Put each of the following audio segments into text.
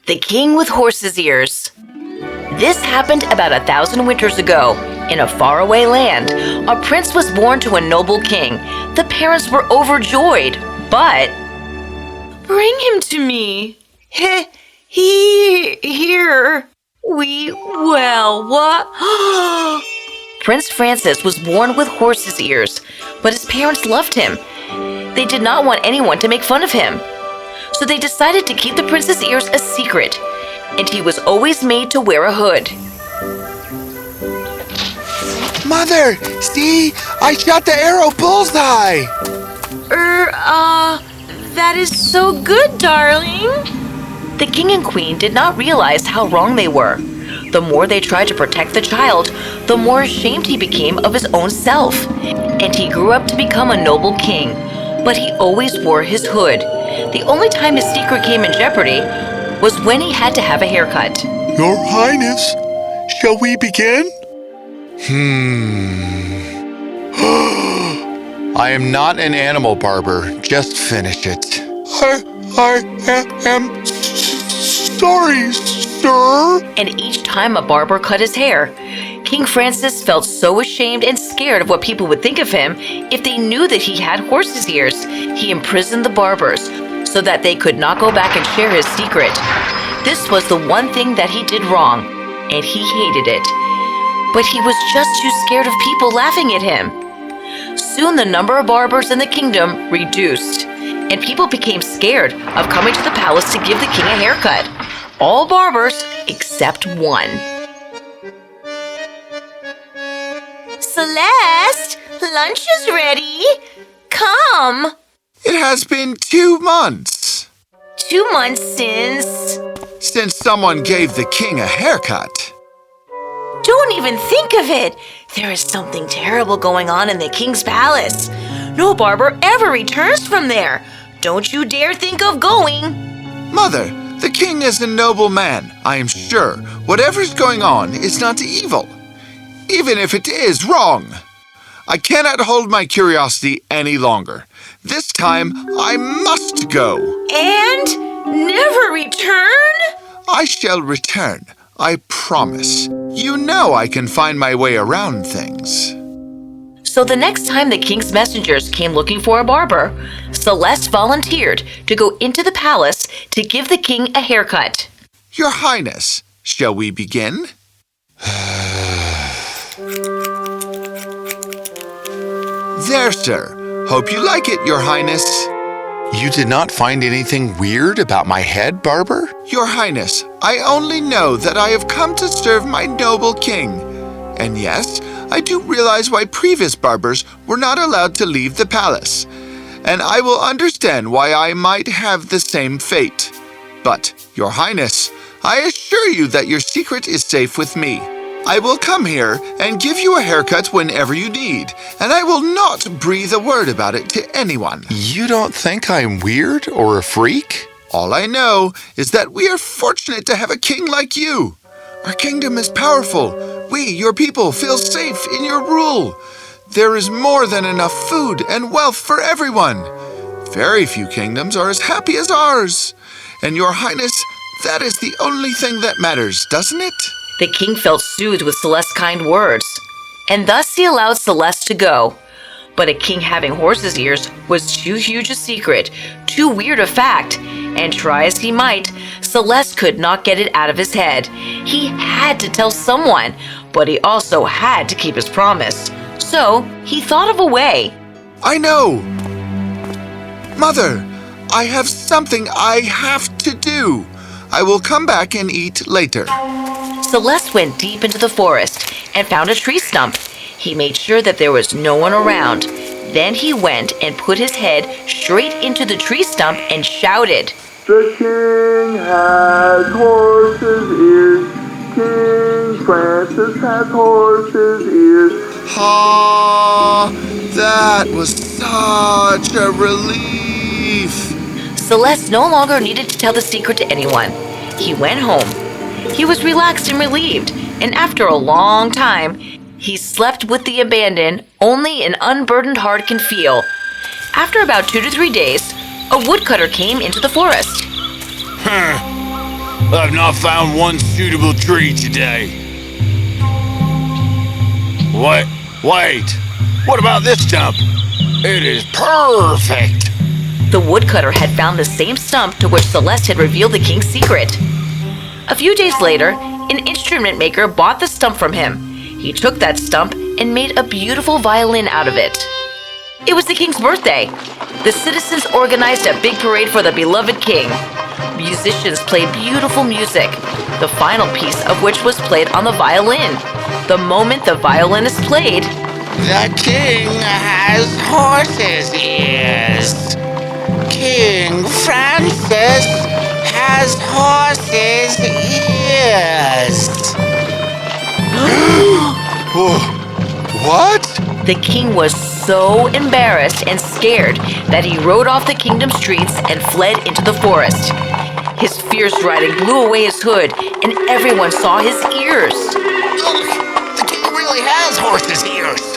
The King with Horse's Ears. This happened about 1,000 winters ago. In a faraway land, a prince was born to a noble king. The parents were overjoyed, but... Bring him to me. Here. What? Prince Francis was born with horse's ears, but his parents loved him. They did not want anyone to make fun of him. So they decided to keep the prince's ears a secret, and he was always made to wear a hood. Mother, see? I shot the arrow bullseye! That is so good, darling. The king and queen did not realize how wrong they were. The more they tried to protect the child, the more ashamed he became of his own self. And he grew up to become a noble king, but he always wore his hood. The only time his secret came in jeopardy was when he had to have a haircut. Your Highness, shall we begin? I am not an animal barber. Just finish it. I am sorry, sir. And each time a barber cut his hair, King Francis felt so ashamed and scared of what people would think of him if they knew that he had horse's ears. He imprisoned the barbers so that they could not go back and share his secret. This was the one thing that he did wrong, and he hated it. But he was just too scared of people laughing at him. Soon the number of barbers in the kingdom reduced, and people became scared of coming to the palace to give the king a haircut. All barbers except one. Celeste, lunch is ready. Come. It has been 2 months. 2 months Since someone gave the king a haircut. Don't even think of it. There is something terrible going on in the king's palace. No barber ever returns from there. Don't you dare think of going. Mother, the king is a noble man, I am sure. Whatever's going on is not evil, even if it is wrong. I cannot hold my curiosity any longer. This time, I must go. And never return? I shall return, I promise. You know I can find my way around things. So the next time the king's messengers came looking for a barber, Celeste volunteered to go into the palace to give the king a haircut. Your Highness, shall we begin? There, sir. Hope you like it, Your Highness. You did not find anything weird about my head, barber? Your Highness, I only know that I have come to serve my noble king. And yes, I do realize why previous barbers were not allowed to leave the palace. And I will understand why I might have the same fate. But, Your Highness, I assure you that your secret is safe with me. I will come here and give you a haircut whenever you need, and I will not breathe a word about it to anyone. You don't think I'm weird or a freak? All I know is that we are fortunate to have a king like you. Our kingdom is powerful. We, your people, feel safe in your rule. There is more than enough food and wealth for everyone. Very few kingdoms are as happy as ours. And Your Highness, that is the only thing that matters, doesn't it? The king felt soothed with Celeste's kind words, and thus he allowed Celeste to go. But a king having horse's ears was too huge a secret, too weird a fact, and try as he might, Celeste could not get it out of his head. He had to tell someone, but he also had to keep his promise. So he thought of a way. I know! Mother, I have something I have to do. I will come back and eat later. Celeste went deep into the forest and found a tree stump. He made sure that there was no one around. Then he went and put his head straight into the tree stump and shouted, "The king has horse's ears. King Francis has horse's ears." Ah, that was such a relief. Celeste no longer needed to tell the secret to anyone. He went home. He was relaxed and relieved, and after a long time, he slept with the abandon only an unburdened heart can feel. After about 2 to 3 days, a woodcutter came into the forest. I've not found one suitable tree today. What? Wait. What about this stump? It is perfect. The woodcutter had found the same stump to which Celeste had revealed the king's secret. A few days later, an instrument maker bought the stump from him. He took that stump and made a beautiful violin out of it. It was the king's birthday. The citizens organized a big parade for the beloved king. Musicians played beautiful music, the final piece of which was played on the violin. The moment the violin is played, The king has horse's ears. King Francis has horse's ears. What? the king was so embarrassed and scared that he rode off the kingdom streets and fled into the forest. His fierce riding blew away his hood, and everyone saw his ears. Look, the king really has horse's ears.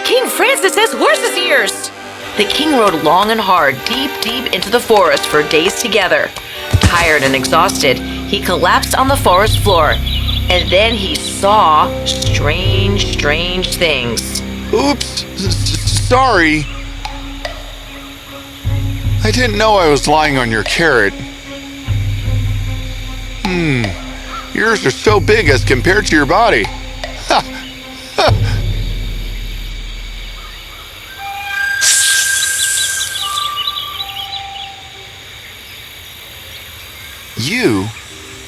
King Francis has horse's ears! The king rode long and hard, deep into the forest for days together. Tired and exhausted, he collapsed on the forest floor, and then he saw strange things. Oops, sorry. I didn't know I was lying on your carrot. Yours are so big as compared to your body.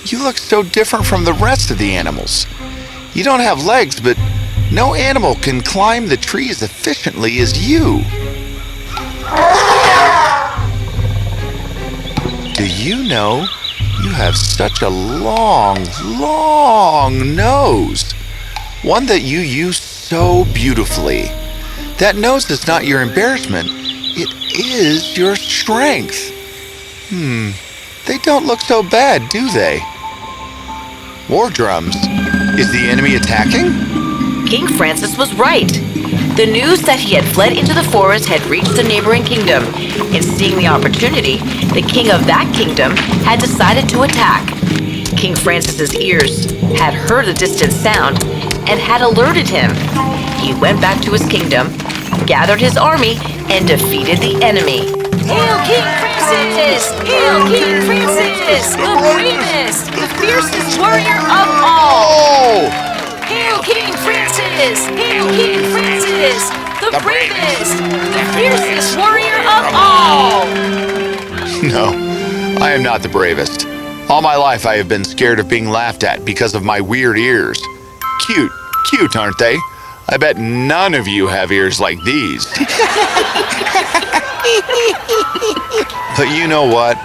You look so different from the rest of the animals. You don't have legs, but no animal can climb the tree as efficiently as you. Do you know you have such a long nose? One that you use so beautifully. That nose is not your embarrassment. It is your strength. They don't look so bad, do they? War drums. Is the enemy attacking? King Francis was right. The news that he had fled into the forest had reached the neighboring kingdom, and seeing the opportunity, the king of that kingdom had decided to attack. King Francis's ears had heard a distant sound and had alerted him. He went back to his kingdom, gathered his army, and defeated the enemy. Hail King Francis! Hail King Francis! The bravest, the fiercest warrior of all! Hail King Francis! Hail King Francis! The bravest, the fiercest warrior of all! No, I am not the bravest. All my life I have been scared of being laughed at because of my weird ears. Cute, aren't they? I bet none of you have ears like these. But you know what?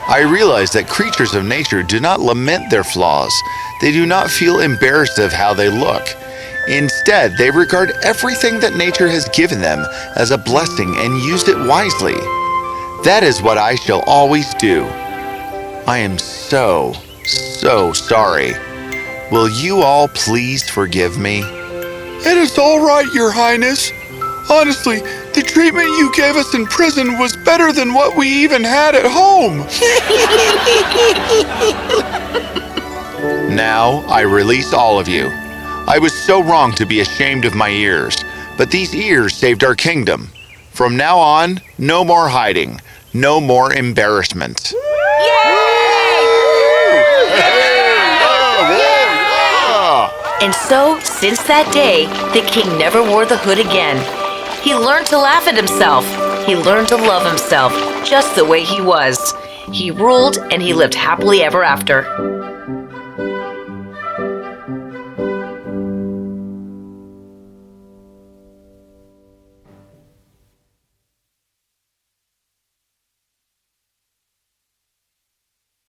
I realize that creatures of nature do not lament their flaws. They do not feel embarrassed of how they look. Instead, they regard everything that nature has given them as a blessing and use it wisely. That is what I shall always do. I am so sorry. Will you all please forgive me? It is all right, Your Highness. Honestly, the treatment you gave us in prison was better than what we even had at home. Now I release all of you. I was so wrong to be ashamed of my ears, but these ears saved our kingdom. From now on, no more hiding, no more embarrassment. And so, since that day, the king never wore the hood again. He learned to laugh at himself. He learned to love himself just the way he was. He ruled and he lived happily ever after.